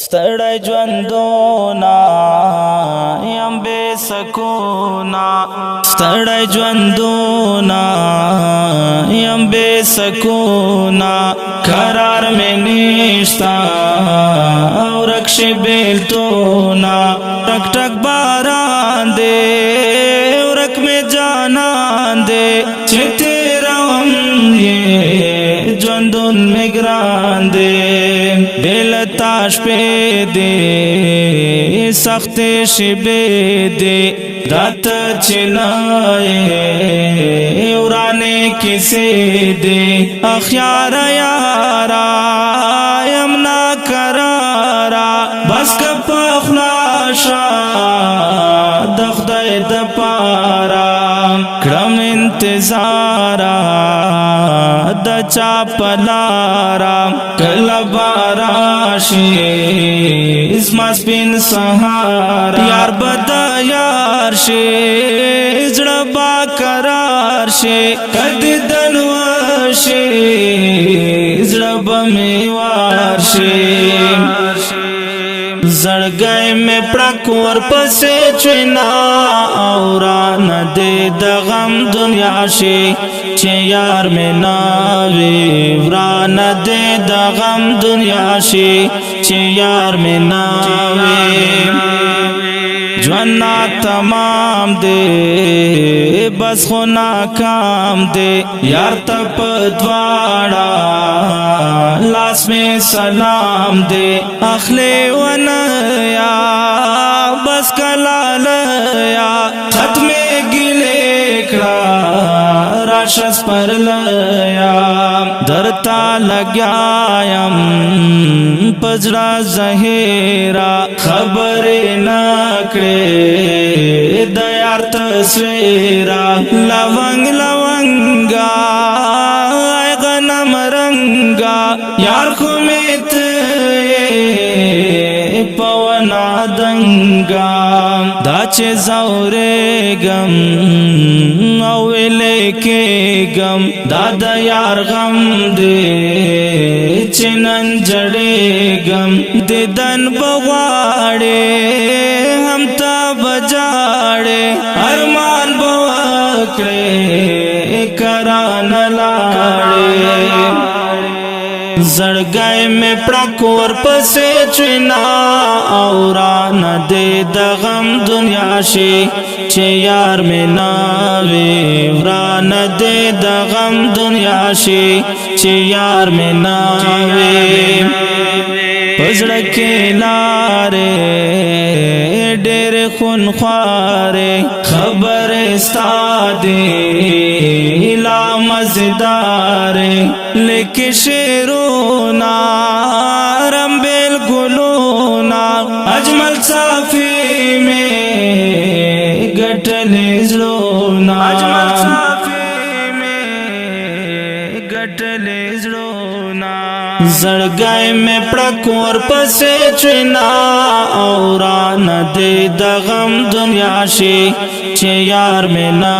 ستړی ژوندونه یم بې سکونه ستړی ژوندونه یم بې سکونه قرار مې نشته ورک شي بېلتونه ټک ټک باران دی ورک مې جانان دی چې تېروم یې ژوندون مې ګران دی بېلتا شپې دی سختې شېبې دی راته چې نه یې ورانې کیسې دی اخ یاره یاره یم ناقراره بس که په خوله شه د خدای دپاره کړم انتظاره د چا په لاره کله به راشي زما سپین سهار یار به د یار شي زړه به قرار شي که دیدن وشي زړه به مې وار شي زړګی مې پړک ورپسې چوینا او رانه دې د غم دنیا شي چې یار مې نه وي ورانه دې د غم دنیا شي چې یار مې نه وي ژوند تمام دی بس خو ناکام دی یار ته په دواړه لاس مې سلام دی اخلي ونه یا بس کلاله ختم ګلې کړه راشه سپرلیا درتا لګیایم پزړه زهیرا خبر نکړې د یار تصویرا لونګ لونګا غنم رنگا یار خو میت پونا دنگا دا چې زورېږم او ولیکېږم دا د یار غم دی چې نن جړېږم دیدن به غواړې هم ته به جاړې ارمان به وکړې کرانه لاړې زړګی مې پړک ورپسې چوینا او رانه دې د غم دنیا شي چې یار مې نه وي ورانه دې د غم دنیا شي چې یار مې نه وي په زړه کې لارې ډېرې خونخوارې خبرې ستا دي لا مزیدارې لیکي شعرونه رمبېل ګلونه اجمل صافي مې ګټلې زړونه اجمل صافي مې ګټلې زړونه زړګی مې پړک ورپسې چوینا او رانه دې د غم دنیا شي چې یار مې نه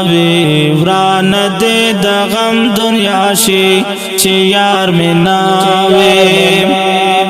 وي ورانه دې د غم دنیا شي چې یار مې نه وي